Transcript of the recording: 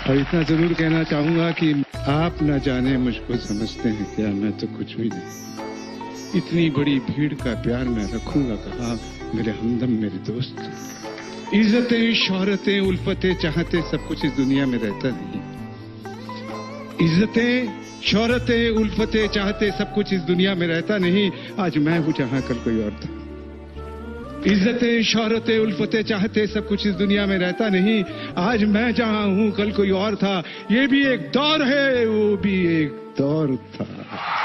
और इतना जरूर कहना चाहूंगा कि आप न जाने मुझको समझते हैं क्या, मैं तो कुछ भी नहीं। इतनी बड़ी भीड़ का प्यार मैं रखूंगा कहाँ, मेरे हमदम मेरे दोस्त। इज्जतें शोहरतें उल्फतें चाहते सब कुछ इस दुनिया में रहता नहीं। इज्जतें शोहरतें उल्फतें चाहते सब कुछ इस दुनिया में रहता नहीं। आज मैं हूं जहां कल कोई और था। इज्जतें शोहरतें उल्फतें चाहते सब कुछ इस दुनिया में रहता नहीं। आज मैं जहां हूं कल कोई और था। ये भी एक दौर है, वो भी एक दौर था।